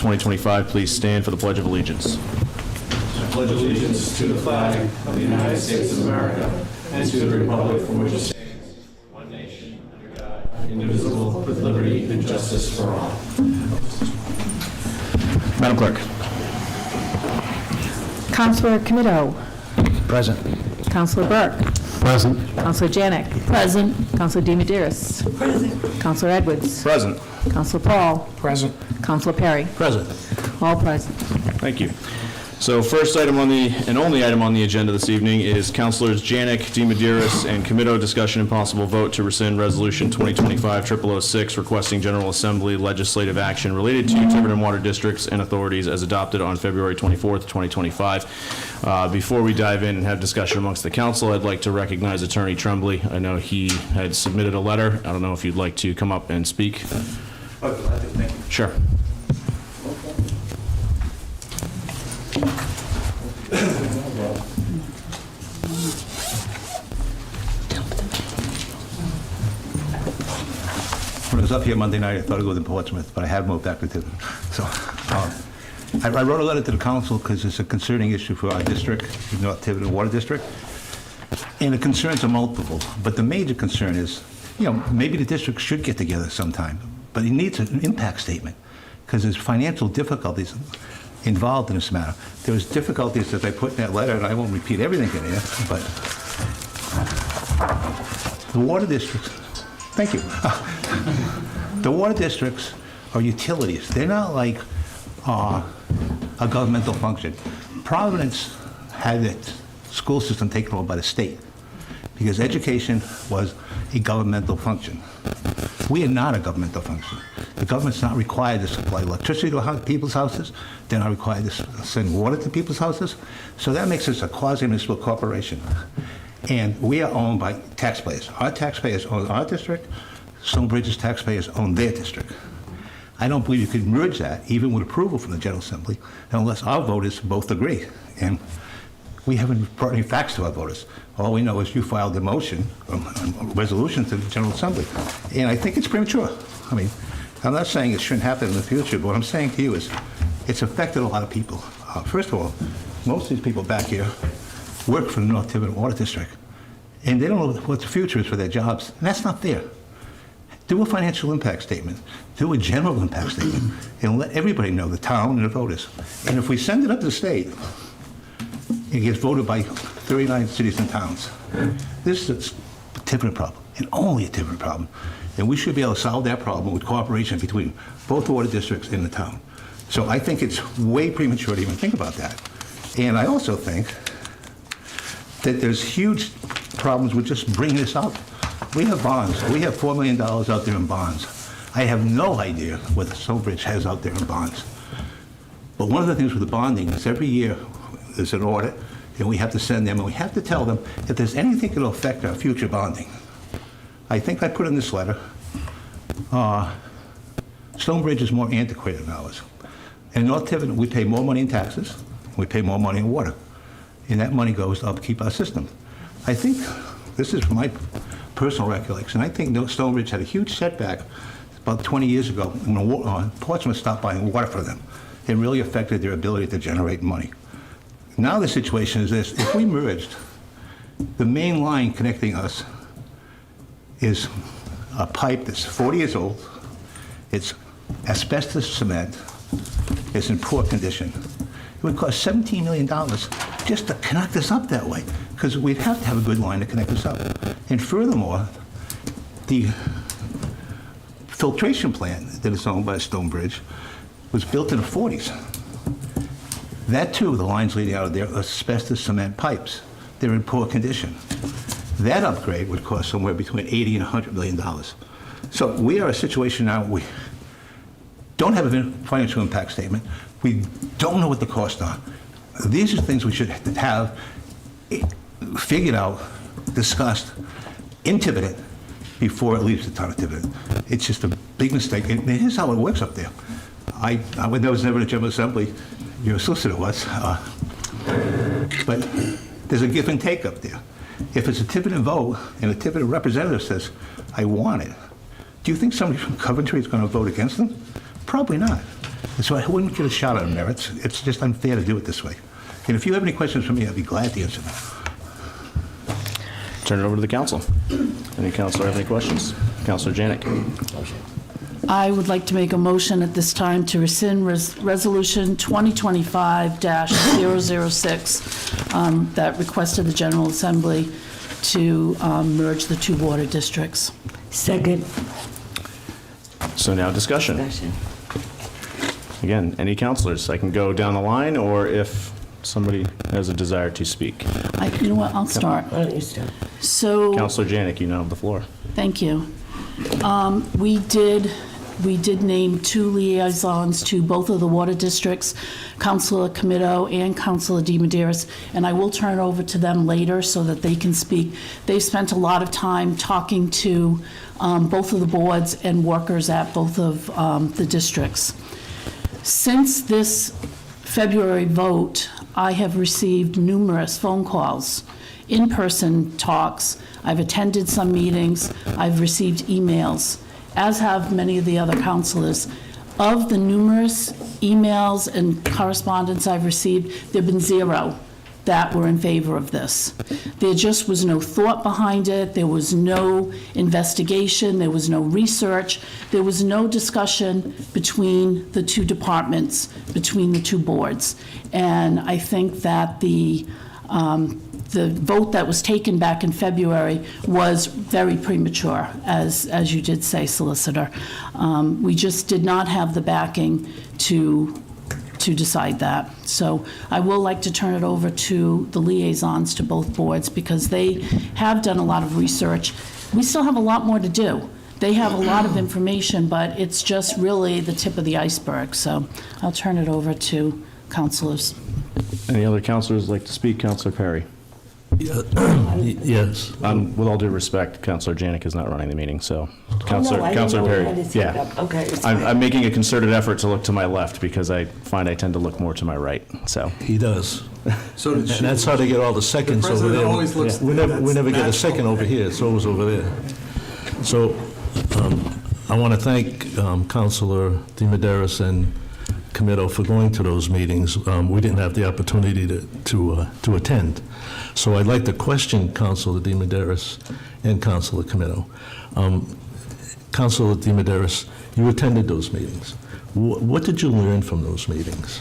2025, please stand for the Pledge of Allegiance. I pledge allegiance to the flag of the United States of America and to the republic for which it stands, one nation, under God, indivisible, with liberty and justice for all. Madam Clerk. Councilor Committo. Present. Councilor Burk. Present. Councilor Janick. Present. Councilor deMedeiros. Present. Councilor Edwards. Present. Councilor Paull. Present. Councilor Perry. Present. All present. Thank you. So first item on the, and only item on the agenda this evening is Councilors Janick, deMedeiros, and Committo discussion and possible vote to rescind Resolution 2025-0006 requesting General Assembly legislative action related to Tiverton water districts and authorities as adopted on February 24th, 2025. Before we dive in and have discussion amongst the council, I'd like to recognize Attorney Tremblay. I know he had submitted a letter. I don't know if you'd like to come up and speak. Sure. When I was up here Monday night, I thought I'd go to Portsmouth, but I have moved back to Tiverton. So I wrote a letter to the council because it's a concerning issue for our district, the North Tiverton Water District. And the concerns are multiple, but the major concern is, maybe the district should get together sometime, but it needs an impact statement because there's financial difficulties involved in this matter. There's difficulties that I put in that letter, and I won't repeat everything in there, but the water districts, thank you. The water districts are utilities. They're not like a governmental function. Providence had its school system taken over by the state because education was a governmental function. We are not a governmental function. The government's not required to supply electricity to people's houses. They're not required to send water to people's houses. So that makes us a quasi-municipal corporation. And we are owned by taxpayers. Our taxpayers own our district. Stonebridge's taxpayers own their district. I don't believe you could merge that, even with approval from the General Assembly, unless our voters both agree. And we haven't brought any facts to our voters. All we know is you filed a motion, a resolution to the General Assembly. And I think it's premature. I mean, I'm not saying it shouldn't happen in the future, but what I'm saying to you is it's affected a lot of people. First of all, most of these people back here work for the North Tiverton Water District, and they don't know what the future is for their jobs, and that's not fair. Do a financial impact statement, do a general impact statement, and let everybody know, the town and the voters. And if we send it up to the state, it gets voted by 39 cities and towns. This is a Tiverton problem, and only a Tiverton problem. And we should be able to solve that problem with cooperation between both the water districts and the town. So I think it's way premature to even think about that. And I also think that there's huge problems with just bringing this up. We have bonds. We have $4 million out there in bonds. I have no idea what Stonebridge has out there in bonds. But one of the things with the bonding is every year there's an audit, and we have to send them, and we have to tell them if there's anything that will affect our future bonding. I think I put in this letter, Stonebridge is more antiquated than ours. In North Tiverton, we pay more money in taxes, we pay more money in water, and that money goes to upkeep our system. I think, this is my personal recollection, I think Stonebridge had a huge setback about 20 years ago when Portsmouth stopped buying water for them. It really affected their ability to generate money. Now the situation is this: if we merged, the main line connecting us is a pipe that's 40 years old, it's asbestos cement, it's in poor condition. It would cost $17 million just to connect us up that way, because we'd have to have a good line to connect us up. And furthermore, the filtration plant that is owned by Stonebridge was built in the 40s. That too, the lines leading out of there are asbestos cement pipes. They're in poor condition. That upgrade would cost somewhere between $80 and $100 million. So we are in a situation now where we don't have a financial impact statement. We don't know what the costs are. These are things we should have figured out, discussed in Tiverton before it leaves the town of Tiverton. It's just a big mistake. And here's how it works up there. I was never in the General Assembly. Your solicitor was. But there's a give and take up there. If it's a Tiverton vote and a Tiverton representative says, I want it, do you think somebody from Coventry is going to vote against them? Probably not. So I wouldn't get a shot at them there. It's just unfair to do it this way. And if you have any questions for me, I'd be glad to answer them. Turn it over to the council. Any councilor have any questions? Councilor Janick. I would like to make a motion at this time to rescind Resolution 2025-006 that requested the General Assembly to merge the two water districts. Second. So now discussion. Again, any councilors? I can go down the line, or if somebody has a desire to speak. You know what, I'll start. Why don't you start? So, Councilor Janick, you now have the floor. thank you. We did name two liaisons to both of the water districts, Councilor Committo and Councilor deMedeiros, and I will turn it over to them later so that they can speak. They've spent a lot of time talking to both of the boards and workers at both of the districts. Since this February vote, I have received numerous phone calls, in-person talks. I've attended some meetings. I've received emails, as have many of the other councilors. Of the numerous emails and correspondence I've received, there have been zero that were in favor of this. There just was no thought behind it. There was no investigation. There was no research. There was no discussion between the two departments, between the two boards. And I think that the vote that was taken back in February was very premature, as you did say, Solicitor. We just did not have the backing to decide that. So I will like to turn it over to the liaisons to both boards because they have done a lot of research. We still have a lot more to do. They have a lot of information, but it's just really the tip of the iceberg. So I'll turn it over to councilors. Any other councilors like to speak? Councilor Perry. Yes. With all due respect, Councilor Janick is not running the meeting, so I Councilor didn't know we Perry. had to speak Yeah. up. Okay. it's I'm fine. making a concerted effort to look to my left because I find I tend to look more to my right, so. He does. So did And that's how they get all the seconds over president there. always looks- We never get a that's second over here, it's always over there. So I want to thank Councilor deMedeiros and Committo for going to those meetings. We didn't have the opportunity to attend. So I'd like to question Councilor deMedeiros and Councilor Committo. Councilor deMedeiros, you attended those meetings. What did you learn from those meetings?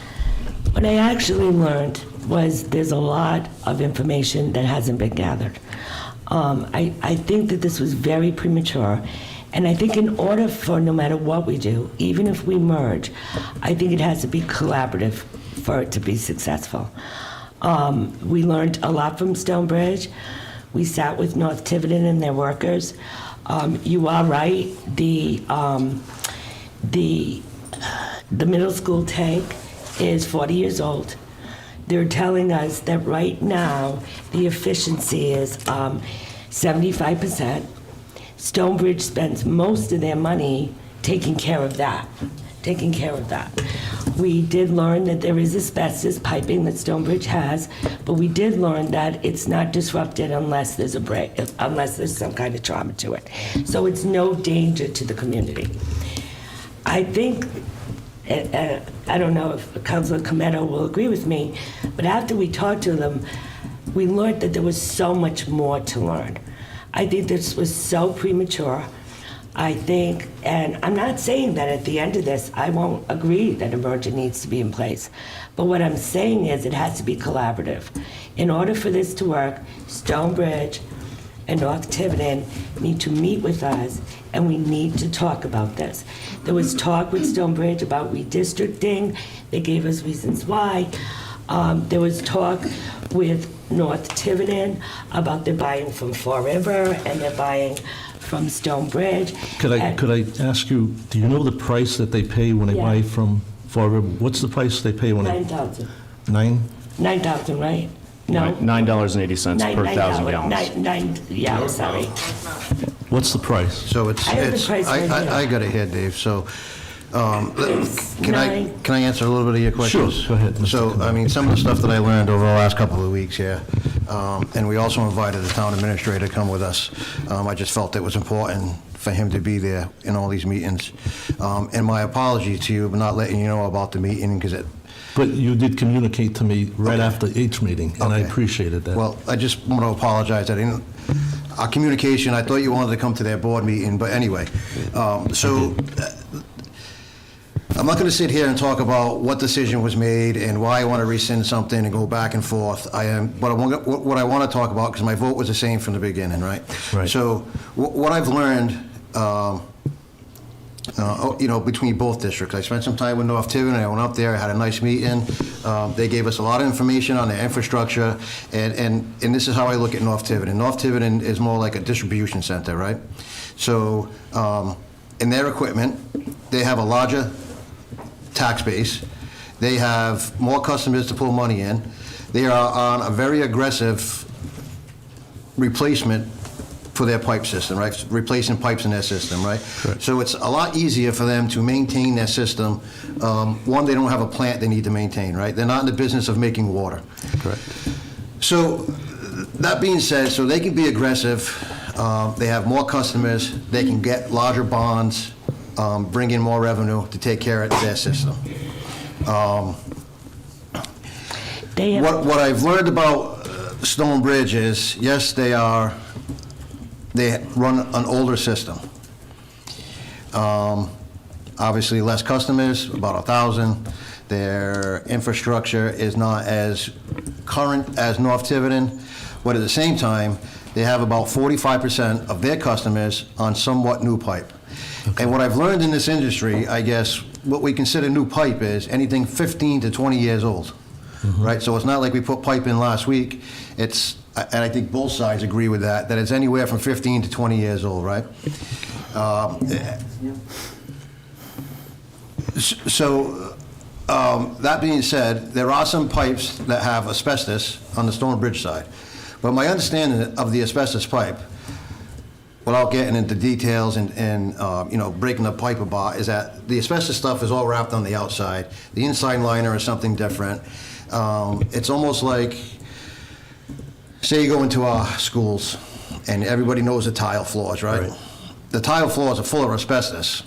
What I actually learned was there's a lot of information that hasn't been gathered. I think that this was very premature, and I think in order for no matter what we do, even if we merge, I think it has to be collaborative for it to be successful. We learned a lot from Stonebridge. We sat with North Tiverton and their workers. You are right. The middle school tank is 40 years old. They're telling us that right now the efficiency is 75%. Stonebridge spends most of their money taking care of that. We did learn that there is asbestos piping that Stonebridge has, but we did learn that it's not disrupted unless there's a break, unless there's some kind of trauma to it. So it's no danger to the community. I think, I don't know if Councilor Committo will agree with me, but after we talked to them, we learned that there was so much more to learn. I think this was so premature. I think, and I'm not saying that at the end of this, I won't agree that a merger needs to be in place. But what I'm saying is it has to be collaborative. In order for this to work, Stonebridge and North Tiverton need to meet with us, and we need to talk about this. There was talk with Stonebridge about redistricting. They gave us reasons why. There was talk with North Tiverton about their buying from Fall River and they're buying from Stonebridge. Could I ask you, do you know the price that they pay when they Yeah. buy from Fall River? What's the price they pay when they? 9,000. 9? Right? No? $9.80 per thousand gallons. Yeah, sorry. What's the price? So I have the price right here. I got it here, Dave, so, It's can I answer a little bit of your questions? Sure, go ahead, Mr. So, I mean, some of the stuff that I learned over the last couple of weeks here, and we also invited the town administrator to come with us. I just felt it was important for him to be there in all these meetings. And my apologies to you for not letting you know about the meeting, because it... But you did communicate to me right after each meeting, and I Okay. appreciated that. Well, I just want to apologize. I didn't... Our communication, I thought you wanted to come to their board meeting, but anyway. So, I'm not going to sit here and talk about what decision was made and why I want to rescind something and go back and forth. But what I want to talk about, because my vote was the same from the beginning, right? Right. So, what I've learned, between both districts. I spent some time with North Tiverton. I went up there. I had a nice meeting. They gave us a lot of information on their infrastructure, and this is how I look at North Tiverton. North Tiverton is more like a distribution center, right? So, in their equipment, they have a larger tax base. They have more customers to pull money in. They are on a very aggressive replacement for their pipe system, right? Replacing pipes in their system, right? Correct. So it's a lot easier for them to maintain their system. One, they don't have a plant they need to maintain, right? They're not in the business of making water. Correct. So that being said, so they can be aggressive. They have more customers. They can get larger bonds, bring in more revenue to take care of their system. They have, What I've learned about Stone Bridge is, yes, they run an older system. Obviously, less customers, about 1,000. Their infrastructure is not as current as North Tiverton, but at the same time, they have about 45% of their customers on somewhat new pipe. And what I've learned in this industry, I guess, what we consider new pipe is anything 15 to 20 years old, right? So it's not like we put pipe in last week. It's, and I think both sides agree with that it's anywhere from 15 to 20 years old, right? That being said, there are some pipes that have asbestos on the Stone Bridge side. But my understanding of the asbestos pipe, without getting into details and breaking the pipe apart, is that the asbestos stuff is all wrapped on the outside. The inside liner is something different. It's almost like, say you go into our schools and everybody knows the tile floors, right? The tile floors are full of asbestos.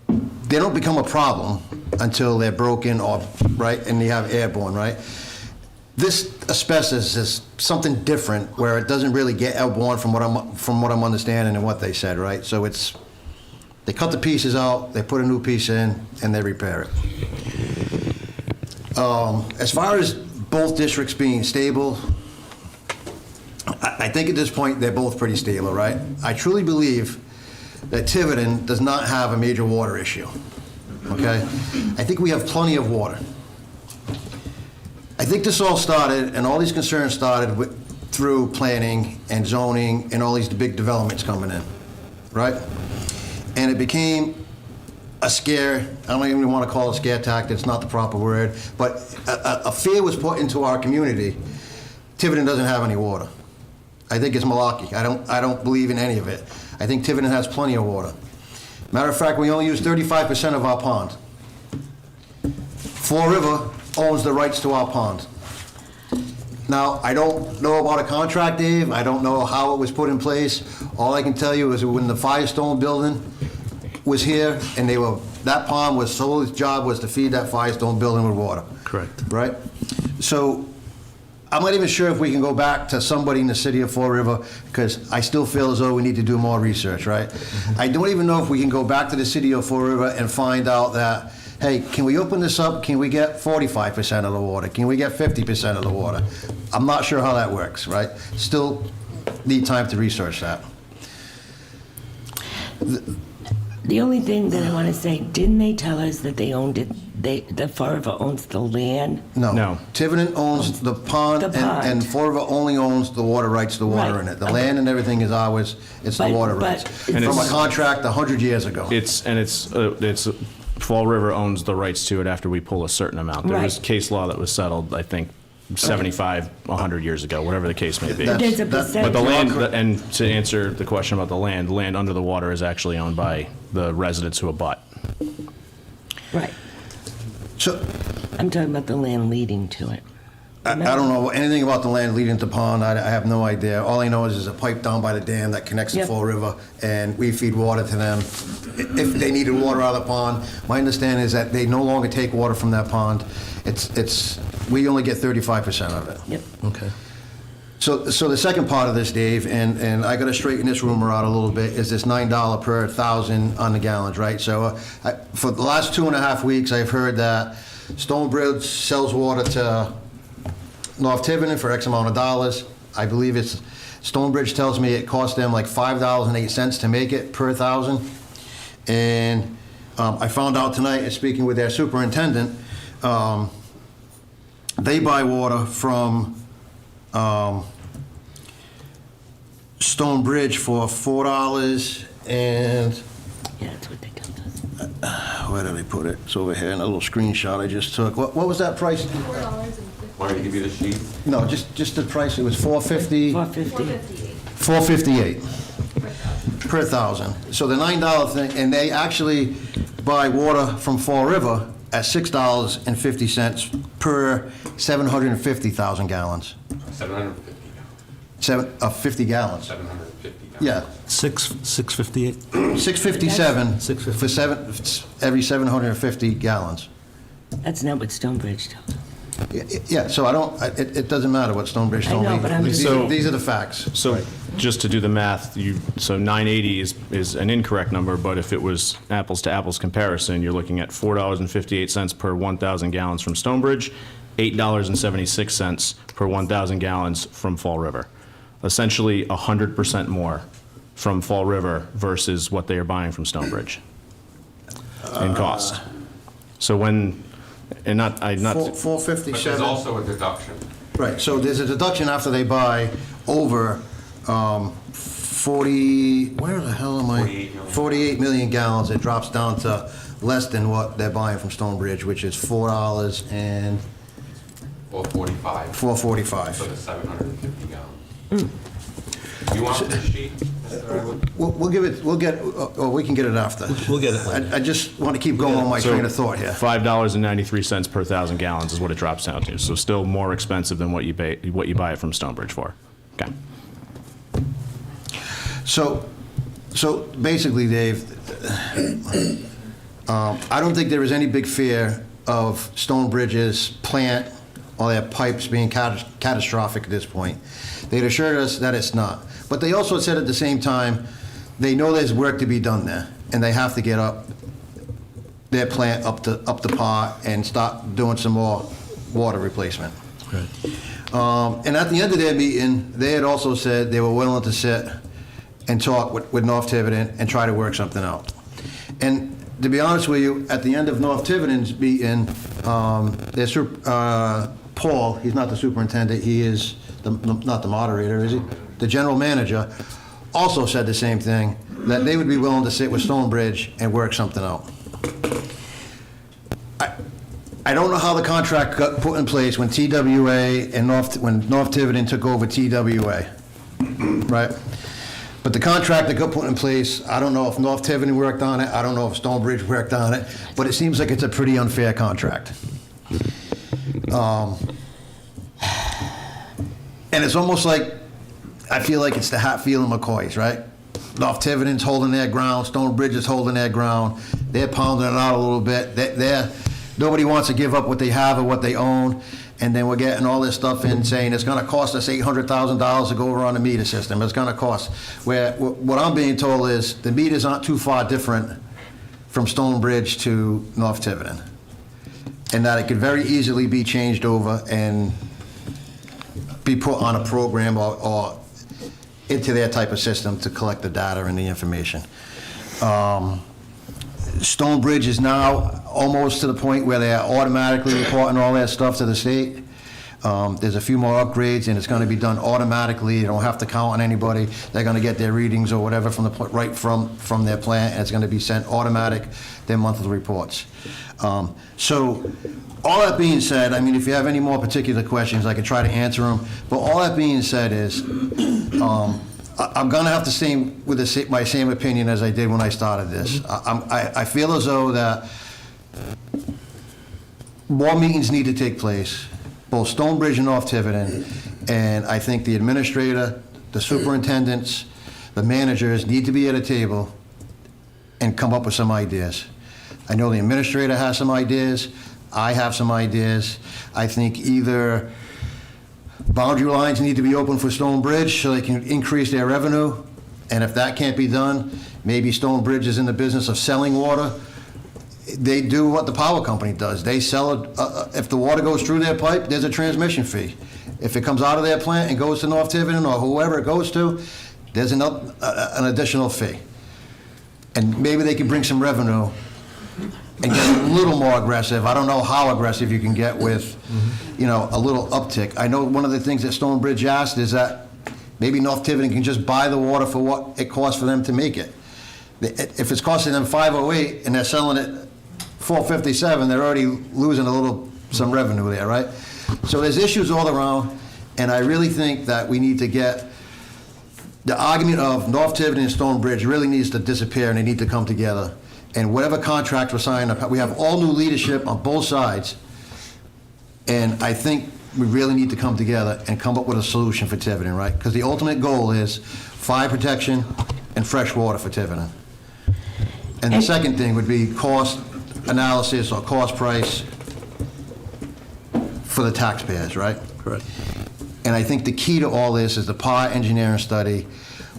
They don't become a problem until they're broken or, right, and you have airborne, right? This asbestos is something different where it doesn't really get airborne from what I'm understanding and what they said, right? So it's, they cut the pieces out, they put a new piece in, and they repair it. As far as both districts being stable, I think at this point they're both pretty stable, right? I truly believe that Tiverton does not have a major water issue, okay? I think we have plenty of water. I think this all started, and all these concerns started through planning and zoning and all these big developments coming in, right? And it became a scare, I don't even want to call it a scare tactic, it's not the proper word, but a fear was put into our community. Tiverton doesn't have any water. I think it's malarkey. I don't believe in any of it. I think Tiverton has plenty of water. Matter of fact, we only use 35% of our pond. Fall River owns the rights to our pond. Now, I don't know about a contract, Dave. I don't know how it was put in place. All I can tell you is when the Firestone building was here, and that pond was its job was to feed that Firestone building with water. Correct. Right? So, I'm not even sure if we can go back to somebody in the city of Fall River, because I still feel as though we need to do more research, right? I don't even know if we can go back to the city of Fall River and find out that, hey, can we open this up? Can we get 45% of the water? Can we get 50% of the water? I'm not sure how that works, right? Still need time to research that. the only thing that I want to say, didn't they tell us that they owned it, the Fall River owns the land? No. Tiverton owns the pond, The pond. and Fall River only owns the water rights to the water Right. in it. The land and everything is ours, it's the But- water but rights. it's- From a contract 100 years ago. It's Fall River owns the rights to it after we pull a certain amount. There was Right. case law that was settled, I think, 75, 100 years ago, whatever the case may be. That's- There's a that- percentage. But the land, correct. and to answer the question about the land under the water is actually owned by the residents who abut. Right. So, I'm talking about the land leading to it. I don't know anything about the land leading to pond. I have no idea. All I know is there's a pipe down by the dam that connects to Yep. Fall River, and we feed water to them. If they needed water out of the pond, my understanding is that they no longer take water from that pond. We only get 35% of it. Yep. Okay. So the second part of this, Dave, and I got to straighten this rumor out a little bit, is this $9 per 1,000 on the gallons, right? So for the last 2.5 weeks, I've heard that Stonebridge sells water to North Tiverton for X amount of dollars. I believe Stonebridge tells me it costs them like $5.08 to make it per 1,000. And I found out tonight, speaking with their superintendent, they buy water from Stonebridge for $4 and, Yeah, that's what they come to us. where did I put it? It's over here in a little screenshot I just took. What was that price? Want me to give you the sheet? No, just the price. It was $4.50. $4.50. $4.58 per 1,000. So the $9 thing, and they actually buy water from Fall River at $6.50 per 750,000 gallons. 750. 50 gallons. 750. Yeah, 658? $6.57 $6.50. for every 750 gallons. That's not what Stonebridge told us. Yeah, so it doesn't matter what Stonebridge told me. I know, but I'm just- These are the facts. So just to do the math, so 980 is an incorrect number, but if it was apples to apples comparison, you're looking at $4.58 per 1,000 gallons from Stonebridge, $8.76 per 1,000 gallons from Fall River. Essentially 100% more from Fall River versus what they are buying from Stonebridge in cost. So and not. But there's 457. also a deduction. Right, so there's a deduction after they buy over 40, where the hell am I? 48 million. 48 million gallons. It drops down to less than what they're buying from Stonebridge, which is $4 and Or 45 $4.45. for the 750 gallons. You want the sheet, Mr. Edwards? We can get it after. We'll get it later. I just want to keep going on my train of thought here. $5.93 per 1,000 gallons is what it drops down to. So still more expensive than what you buy it from Stonebridge for. Okay. So basically, Dave, I don't think there is any big fear of Stonebridge's plant or their pipes being catastrophic at this point. They'd assured us that it's not. But they also said at the same time, they know there's work to be done there, and they have to get their plant up to par and start doing some more water replacement. Right. And at the end of their meeting, they had also said they were willing to sit and talk with North Tiverton and try to work something out. And to be honest with you, at the end of North Tiverton's meeting, Paull, he's not the superintendent, he is not the moderator, is he? The general manager also said the same thing, that they would be willing to sit with Stonebridge and work something out. I don't know how the contract got put in place when TWA and when North Tiverton took over TWA, right? But the contract that got put in place, I don't know if North Tiverton worked on it, I don't know if Stonebridge worked on it, but it seems like it's a pretty unfair contract. And it's almost like, I feel like it's the Hatfield and McCoys, right? North Tiverton's holding their ground, Stonebridge is holding their ground, they're pounding it out a little bit, nobody wants to give up what they have or what they own, and then we're getting all this stuff in saying it's gonna cost us $800,000 to go around the meter system, it's gonna cost. What I'm being told is the meters aren't too far different from Stonebridge to North Tiverton, and that it could very easily be changed over and be put on a program or into their type of system to collect the data and the information. Stonebridge is now almost to the point where they are automatically reporting all that stuff to the state. There's a few more upgrades, and it's going to be done automatically. You don't have to count on anybody. They're going to get their readings or whatever right from their plant, and it's going to be sent automatic, their monthly reports. So all that being said, I mean, if you have any more particular questions, I can try to answer them. But all that being said is, I'm going to have to stay with my same opinion as I did when I started this. I feel as though that more meetings need to take place. both Stonebridge and North Tiverton, and I think the administrator, the superintendents, the managers need to be at a table and come up with some ideas. I know the administrator has some ideas, I have some ideas. I think either boundary lines need to be open for Stonebridge so they can increase their revenue, and if that can't be done, maybe Stonebridge is in the business of selling water. They do what the power company does. They sell it, if the water goes through their pipe, there's a transmission fee. If it comes out of their plant and goes to North Tiverton or whoever it goes to, there's an additional fee. And maybe they can bring some revenue and get a little more aggressive. I don't know how aggressive you can get with, you know, a little uptick. I know one of the things that Stonebridge asked is that maybe North Tiverton can just buy the water for what it costs for them to make it. If it's costing them $5.08 and they're selling it $4.57, they're already losing some revenue there, right? So there's issues all around, and I really think that we need to get the argument of North Tiverton and Stonebridge really needs to disappear, and they need to come together. And whatever contract we're signing, we have all new leadership on both sides, and I think we really need to come together and come up with a solution for Tiverton, right? Because the ultimate goal is fire protection and fresh water for Tiverton. And the second thing would be cost analysis or cost price for the taxpayers, right? Correct. And I think the key to all this is the power engineering study.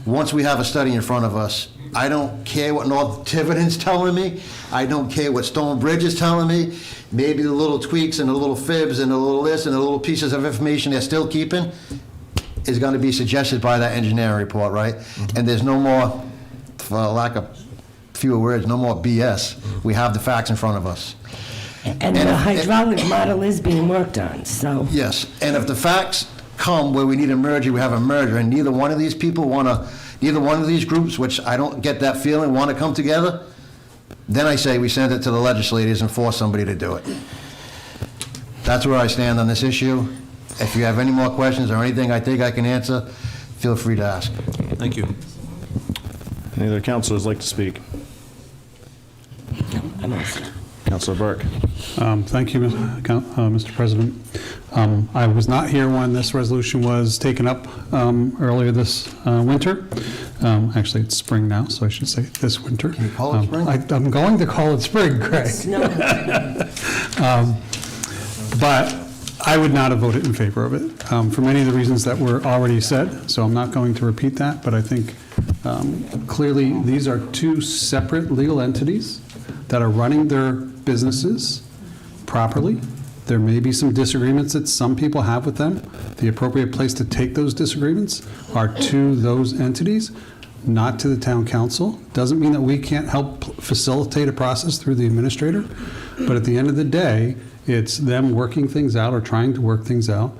Once we have a study in front of us, I don't care what North Tiverton's telling me. I don't care what Stonebridge is telling me. Maybe the little tweaks and the little fibs and the little this and the little pieces of information they're still keeping is going to be suggested by that engineering report, right? And there's no more, for lack of fewer words, no more BS. We have the facts in front of us. And the hydraulic model is being worked on, so. Yes, and if the facts come where we need a merger, we have a merger, and neither one of these people neither one of these groups, which I don't get that feeling, want to come together, then I say we send it to the legislators and force somebody to do it. That's where I stand on this issue. If you have any more questions or anything I think I can answer, feel free to ask. Thank you. Any other councilors like to speak? Councilor Burk. Thank you, Mr. President. I was not here when this resolution was taken up earlier this winter. Actually, it's spring now, so I should say this winter. Can you call it spring? I'm going to call it spring, Craig. But I would not have voted in favor of it for many of the reasons that were already said, so I'm not going to repeat that, but I think clearly these are two separate legal entities that are running their businesses properly. There may be some disagreements that some people have with them. The appropriate place to take those disagreements are to those entities, not to the town council. Doesn't mean that we can't help facilitate a process through the administrator, but at the end of the day, it's them working things out or trying to work things out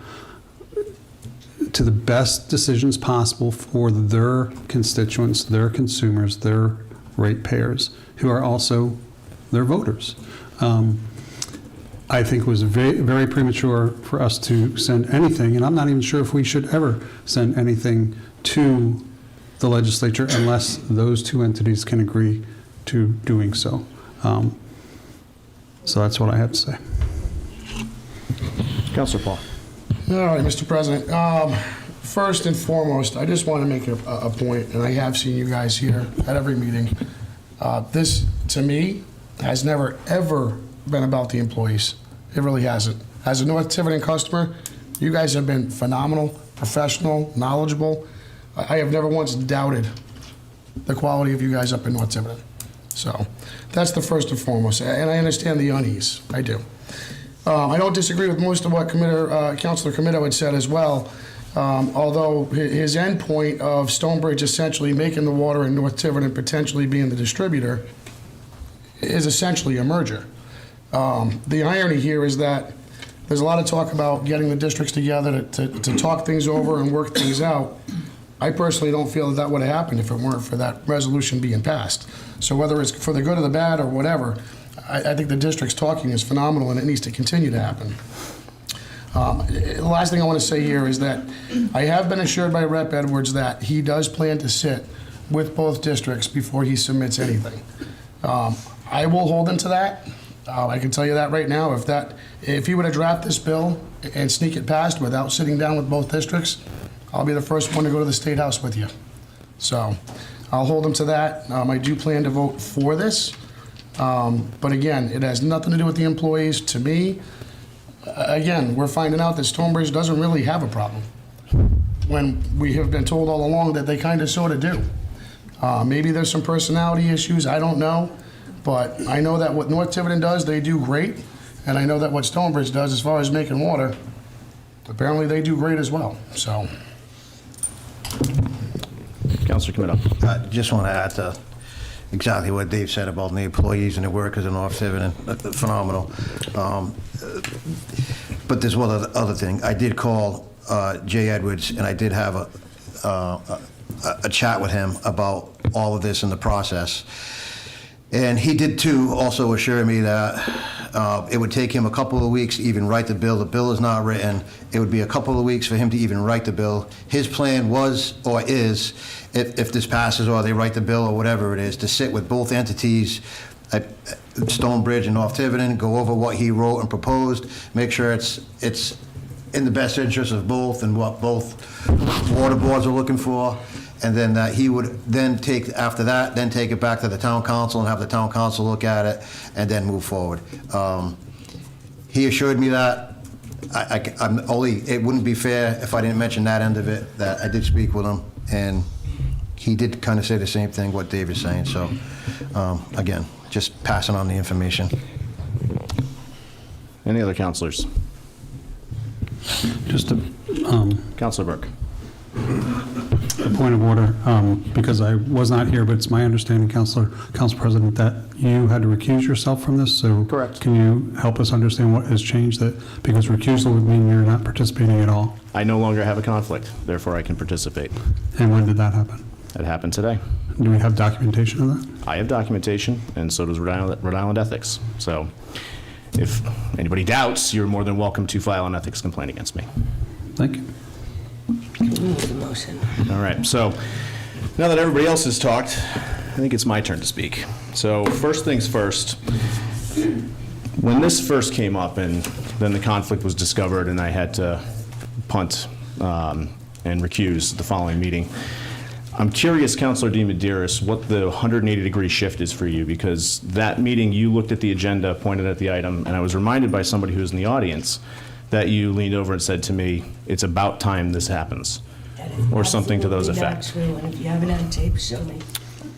to the best decisions possible for their constituents, their consumers, their ratepayers, who are also their voters. I think it was very, very premature for us to send anything, and I'm not even sure if we should ever send anything to the legislature unless those two entities can agree to doing so. So that's what I have to say. Councilor Paull. All right, Mr. President. First and foremost, I just want to make a point, and I have seen you guys here at every meeting. This, to me, has never, ever been about the employees. It really hasn't. As a North Tiverton customer, you guys have been phenomenal, professional, knowledgeable. I have never once doubted the quality of you guys up in North Tiverton. So that's the first and foremost, and I understand the unease. I do. I don't disagree with most of what Councilor Committo had said as well, although his end point of Stonebridge essentially making the water in North Tiverton potentially being the distributor is essentially a merger. The irony here is that there's a lot of talk about getting the districts together to talk things over and work things out. I personally don't feel that would have happened if it weren't for that resolution being passed. So whether it's for the good or the bad or whatever, I think the district's talking is phenomenal and it needs to continue to happen. The last thing I want to say here is that I have been assured by Rep. Edwards that he does plan to sit with both districts before he submits anything. I will hold him to that. I can tell you that right now, if he were to draft this bill and sneak it past without sitting down with both districts, I'll be the first one to go to the State House with you. So I'll hold him to that. I do plan to vote for this. But again, it has nothing to do with the employees. To me, again, we're finding out that Stonebridge doesn't really have a problem, when we have been told all along that they kind of sort of do. Maybe there's some personality issues, I don't know. But I know that what North Tiverton does, they do great. And I know that what Stonebridge does as far as making water, apparently they do great as well, so. Councilor Committo. I just want to add to exactly what Dave said about the employees and the workers in North Tiverton. Phenomenal. But there's one other thing. I did call Jay Edwards, and I did have a chat with him about all of this in the process. And he did, too, also assure me that it would take him a couple of weeks to even write the bill. The bill is not written. It would be a couple of weeks for him to even write the bill. His plan was, or is, if this passes or they write the bill or whatever it is, to sit with both entities at Stonebridge and North Tiverton, go over what he wrote and proposed, make sure it's in the best interest of both and what both water boards are looking for. And then he would then take it back to the town council and have the town council look at it and then move forward. He assured me that it wouldn't be fair if I didn't mention that end of it, that I did speak with him, and he did kind of say the same thing what Dave is saying. So again, just passing on the information. Any other councilors? Just Councilor Burk. a point of order, because I was not here, but it's my understanding, Council President, that you had to recuse yourself from this, so. Correct. Can you help us understand what has changed? That because recusal would mean you're not participating at all. I no longer have a conflict, therefore I can participate. And when did that happen? That happened today. Do we have documentation of that? I have documentation, and so does Rhode Island Ethics. So if anybody doubts, you're more than welcome to file an ethics complaint against me. Thank you. Move the motion. All right, so now that everybody else has talked, I think it's my turn to speak. So first things first, when this first came up and then the conflict was discovered and I had to punt and recuse the following meeting, I'm curious, Councilor deMedeiros, what the 180-degree shift is for you, because that meeting you looked at the agenda, pointed at the item, and I was reminded by somebody who was in the audience that you leaned over and said to me, it's about time this happens, or something to those effects. Absolutely not true, and if you have it on tape, show me.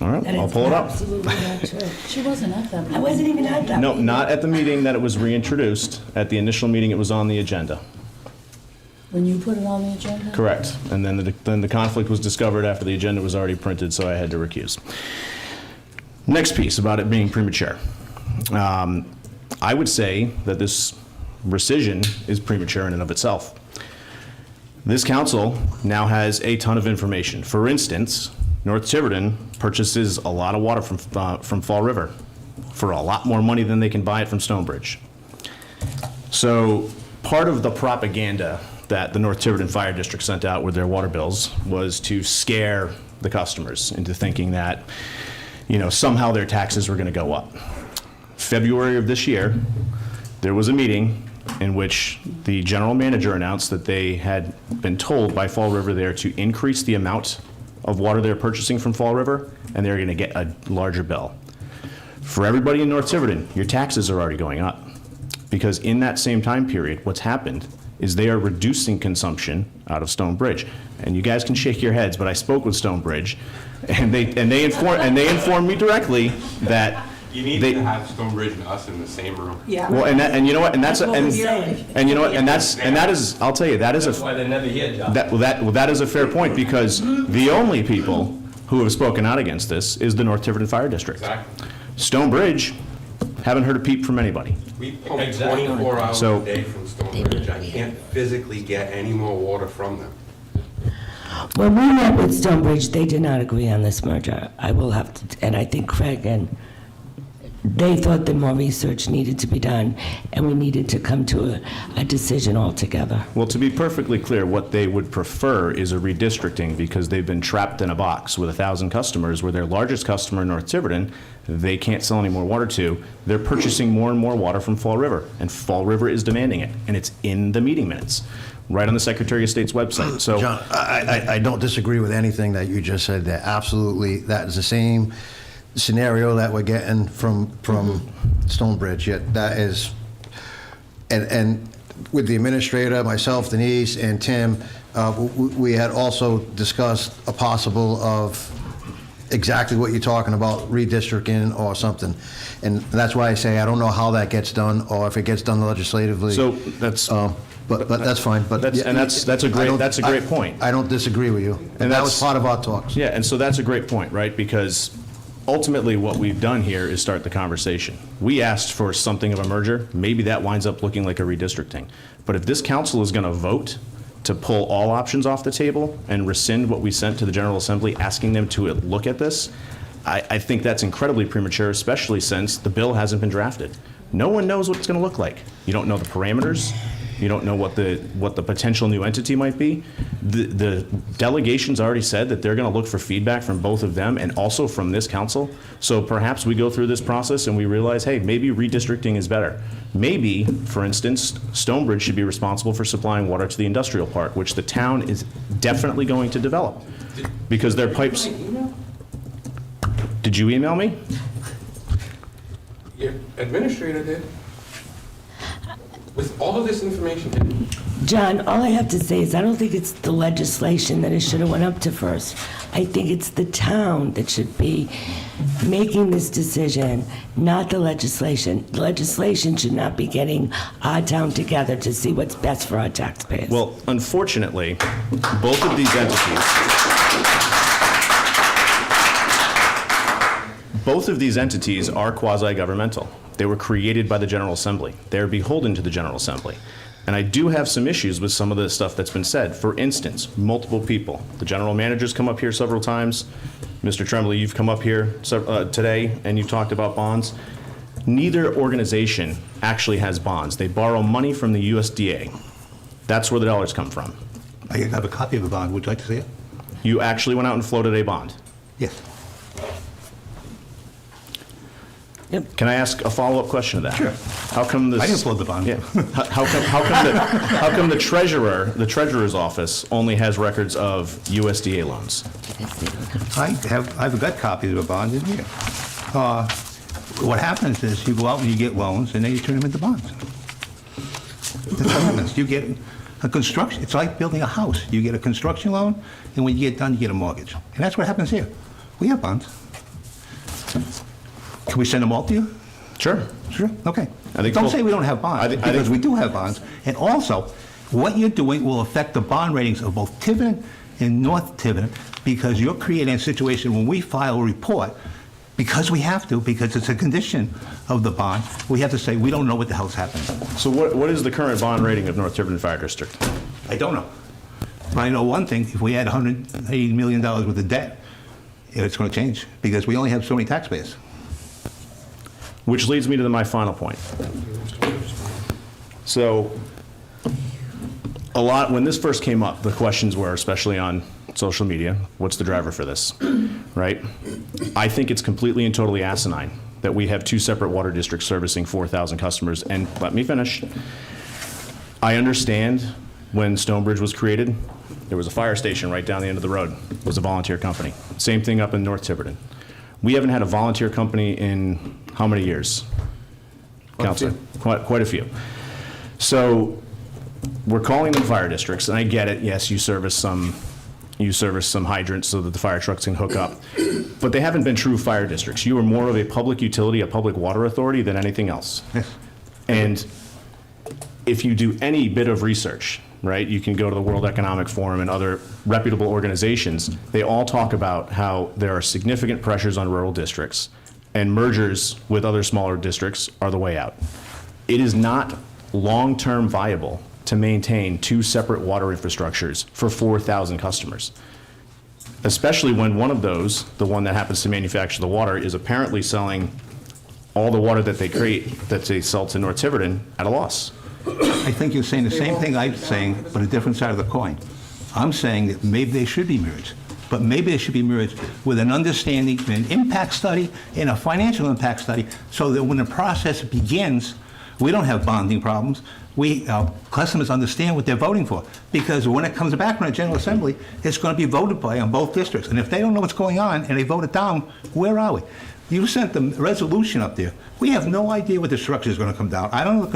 All right, That I'll it's pull it up. Absolutely not true. She wasn't at that I meeting. wasn't even at that No, meeting. not at the meeting that it was reintroduced. At the initial meeting, it was on the agenda. When you put it on the agenda? Correct. And then the conflict was discovered after the agenda was already printed, so I had to recuse. Next piece about it being premature. I would say that this rescission is premature in and of itself. This council now has a ton of information. For instance, North Tiverton purchases a lot of water from Fall River for a lot more money than they can buy it from Stonebridge. So part of the propaganda that the North Tiverton Fire District sent out with their water bills was to scare the customers into thinking that, somehow their taxes were going to go up. February of this year, there was a meeting in which the general manager announced that they had been told by Fall River there to increase the amount of water they're purchasing from Fall River, and they're going to get a larger bill. For everybody in North Tiverton, your taxes are already going up, because in that same time period, what's happened is they are reducing consumption out of Stonebridge. And you guys can shake your heads, but I spoke with Stonebridge, and they informed me directly that You need to have Stonebridge and us in the same room. Yeah. well, and you know what, and that's That's what we're saying. and you know what, and that is, I'll tell you, that is That's why they're never here, John. that is a fair point, because the only people who have spoken out against this is the North Tiverton Fire District. Exactly. Stonebridge, haven't heard a peep from anybody. We pump 24 hours So- a day from Stonebridge. I can't physically get any more water from them. When we met with Stonebridge, they did not agree on this merger. I will have to, and I think Craig and they thought that more research needed to be done, and we needed to come to a decision altogether. Well, to be perfectly clear, what they would prefer is a redistricting because they've been trapped in a box with 1,000 customers where their largest customer in North Tiverton, they can't sell any more water to. They're purchasing more and more water from Fall River, and Fall River is demanding it, and it's in the meeting minutes, right on the Secretary of State's website. So, John, I don't disagree with anything that you just said there. Absolutely, that is the same scenario that we're getting from Stonebridge. Yet that is, and with the administrator, myself, Denise, and Tim, we had also discussed a possible of exactly what you're talking about, redistricting or something. And that's why I say I don't know how that gets done or if it gets done legislatively. so that's, But that's fine. But that's a great point. I don't disagree with you. And that was part of our talks. Yeah, and so that's a great point, right? Because ultimately what we've done here is start the conversation. We asked for something of a merger. Maybe that winds up looking like a redistricting. But if this council is going to vote to pull all options off the table and rescind what we sent to the General Assembly, asking them to look at this, I think that's incredibly premature, especially since the bill hasn't been drafted. No one knows what it's going to look like. You don't know the parameters. You don't know what the potential new entity might be. The delegation's already said that they're going to look for feedback from both of them and also from this council. So perhaps we go through this process and we realize, hey, maybe redistricting is better. Maybe, for instance, Stonebridge should be responsible for supplying water to the industrial park, which the town is definitely going to develop because their pipes. Did you email me? Your administrator did. With all of this information in. John, all I have to say is I don't think it's the legislation that it should have went up to first. I think it's the town that should be making this decision, not the legislation. The legislation should not be getting our town together to see what's best for our taxpayers. Well, unfortunately, both of these entities are quasi-governmental. They were created by the General Assembly. They're beholden to the General Assembly. And I do have some issues with some of the stuff that's been said. For instance, multiple people. The general manager's come up here several times. Mr. Tremblay, you've come up here today and you've talked about bonds. Neither organization actually has bonds. They borrow money from the USDA. That's where the dollars come from. I have a copy of the bond. Would you like to see it? You actually went out and floated a bond. Yes. Can I ask a follow-up question to that? Sure. How come this? I didn't float the bond. Yeah. How come the treasurer's office only has records of USDA loans? I've got copies of the bond in here. What happens is you go out and you get loans and then you turn them into bonds. That's what happens. You get a construction, it's like building a house. You get a construction loan and when you get done, you get a mortgage. And that's what happens here. We have bonds. Can we send them all to you? Sure. Sure, okay. I think Don't say we don't have bonds, because we do have bonds. And also, what you're doing will affect the bond ratings of both Tiverton and North Tiverton, because you're creating a situation when we file a report, because we have to, because it's a condition of the bond, we have to say, we don't know what the hell's happening. So what is the current bond rating of North Tiverton Fire District? I don't know. But I know one thing, if we had $180 million worth of debt, it's going to change, because we only have so many taxpayers. Which leads me to my final point. So, when this first came up, the questions were, especially on social media, what's the driver for this, right? I think it's completely and totally asinine that we have two separate water districts servicing 4,000 customers. And let me finish. I understand when Stonebridge was created, there was a fire station right down the end of the road. It was a volunteer company. Same thing up in North Tiverton. We haven't had a volunteer company in how many years? Counselor? Quite a few. So we're calling them fire districts, and I get it. Yes, you service some hydrants so that the fire trucks can hook up. But they haven't been true fire districts. You are more of a public utility, a public water authority than anything else. Yes. And if you do any bit of research, right, you can go to the World Economic Forum and other reputable organizations. They all talk about how there are significant pressures on rural districts, and mergers with other smaller districts are the way out. It is not long-term viable to maintain two separate water infrastructures for 4,000 customers, especially when one of those, the one that happens to manufacture the water, is apparently selling all the water that they create, that they sell to North Tiverton at a loss. I think you're saying the same thing I'm saying, but a different side of the coin. I'm saying that maybe they should be merged, but maybe they should be merged with an understanding, an impact study, and a financial impact study, so that when the process begins, we don't have bonding problems. Our customers understand what they're voting for, because when it comes back from the General Assembly, it's going to be voted by on both districts. And if they don't know what's going on and they vote it down, where are we? You sent the resolution up there. We have no idea what the structure is going to come down. I don't know what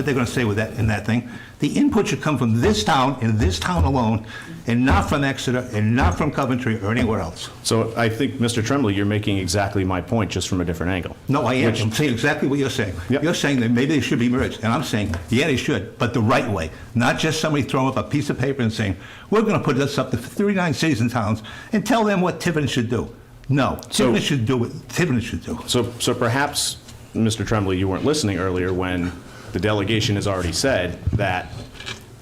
they're going to say with that in that thing. The input should come from this town and this town alone, and not from Exeter and not from Coventry or anywhere else. So I think, Mr. Tremblay, you're making exactly my point, just from a different angle. No, I am. I'm saying exactly what you're saying. Yep. You're saying that maybe they should be merged, and I'm saying, yeah, they should, but the right way. Not just somebody throwing up a piece of paper and saying, we're going to put this up to 39 cities and towns and tell them what Tiverton should do. No, Tiverton should do what Tiverton should do. So perhaps, Mr. Tremblay, you weren't listening earlier when the delegation has already said that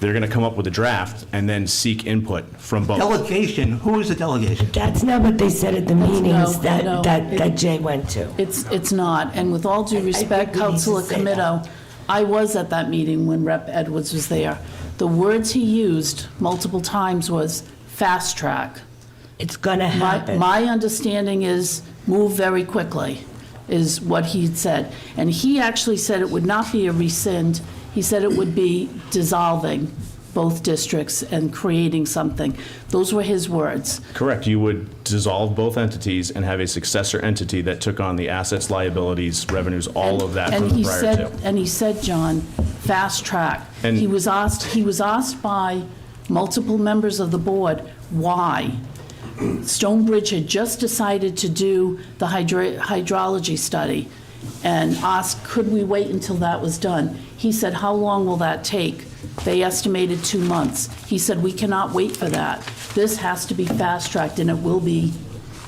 they're going to come up with a draft and then seek input from both. Delegation, who is the delegation? That's not what they said at the meetings no. that Jay went to. It's not, and with all due respect, think we need to Councilor say Committo, I was at that meeting when Rep. Edwards was there. The words he used multiple times was fast track. It's going to happen. My understanding is move very quickly, is what he said. And he actually said it would not be a rescind. He said it would be dissolving both districts and creating something. Those were his words. Correct. You would dissolve both entities and have a successor entity that took on the assets, liabilities, revenues, all of that from the prior two. And he said, John, fast track. And- He was asked by multiple members of the board why. Stonebridge had just decided to do the hydrology study and asked, could we wait until that was done? He said, how long will that take? They estimated 2 months. He said, we cannot wait for that. This has to be fast-tracked, and it will be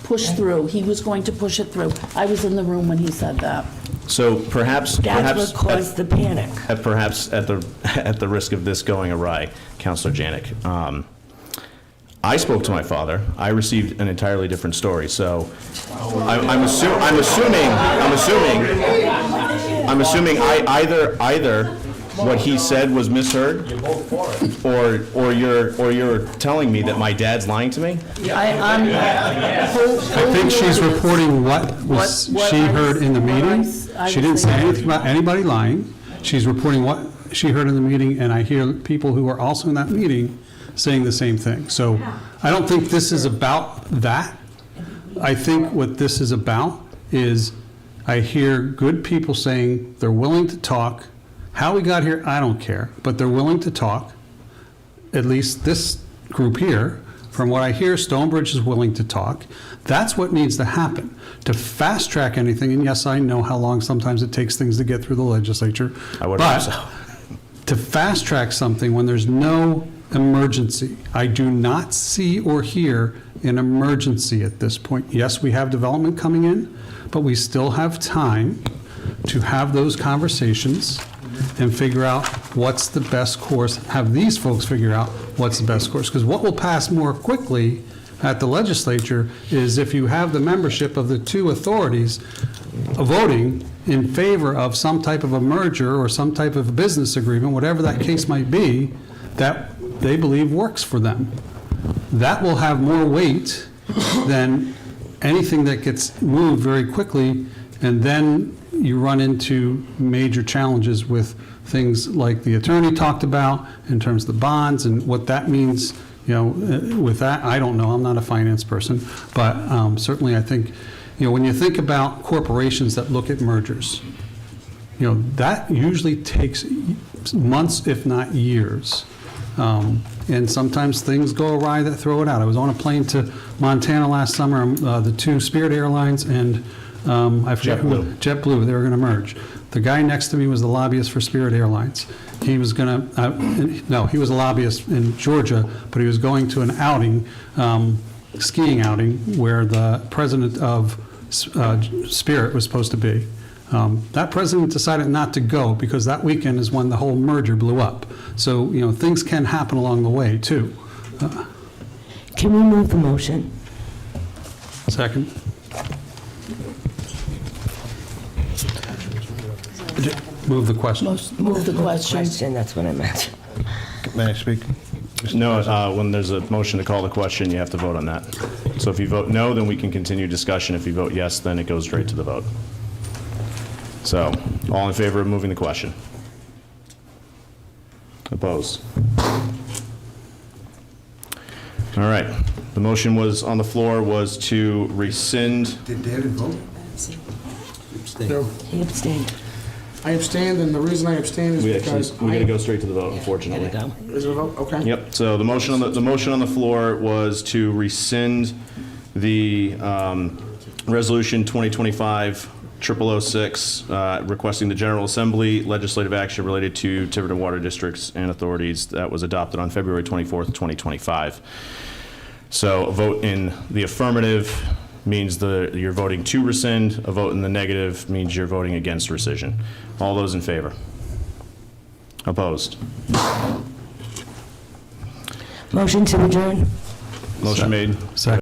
pushed through. He was going to push it through. I was in the room when he said that. So perhaps That's what caused the panic. Perhaps at the risk of this going awry, Councilor Janick, I spoke to my father. I received an entirely different story. So I'm assuming either what he said was misheard, or you're telling me that my dad's lying to me. I think she's reporting what she heard in the meeting. She didn't say anything about anybody lying. She's reporting what she heard in the meeting, and I hear people who were also in that meeting saying the same thing. So I don't think this is about that. I think what this is about is I hear good people saying they're willing to talk. How we got here, I don't care, but they're willing to talk. At least this group here, from what I hear, Stonebridge is willing to talk. That's what needs to happen. To fast track anything, and yes, I know how long sometimes it takes things to get through the legislature. I would hope so. To fast track something when there's no emergency, I do not see or hear an emergency at this point. Yes, we have development coming in, but we still have time to have those conversations and figure out what's the best course, have these folks figure out what's the best course. Because what will pass more quickly at the legislature is if you have the membership of the two authorities voting in favor of some type of a merger or some type of a business agreement, whatever that case might be, that they believe works for them. That will have more weight than anything that gets moved very quickly, and then you run into major challenges with things like the attorney talked about in terms of the bonds and what that means. You know, with that, I don't know, I'm not a finance person, but certainly I think, you know, when you think about corporations that look at mergers, you know, that usually takes months, if not years. And sometimes things go awry that throw it out. I was on a plane to Montana last summer, the two Spirit Airlines and I forget JetBlue, they were going to merge. The guy next to me was the lobbyist for Spirit Airlines. He was going to, no, he was a lobbyist in Georgia, but he was going to an outing, skiing outing, where the president of Spirit was supposed to be. That president decided not to go because that weekend is when the whole merger blew up. So, you know, things can happen along the way, too. Can we move the motion? Move the question. Move the question. Question, that's what I meant. May I speak? No, when there's a motion to call the question, you have to vote on that. So if you vote no, then we can continue discussion. If you vote yes, then it goes straight to the vote. So, all in favor of moving the question? Opposed? All right. The motion was, on the floor, was to rescind. Did David vote? No, He abstained. I abstained, and the reason I abstained is We because got to go straight to the vote, unfortunately. Gotta go. Is it a vote? Okay. Yep, so the motion on the floor was to rescind the Resolution 2025-0006, requesting the General Assembly legislative action related to Tiverton water districts and authorities that was adopted on February 24th, 2025. So a vote in the affirmative means you're voting to rescind. A vote in the negative means you're voting against rescission. All those in favor? Opposed? Motion to adjourn. Motion made. Second.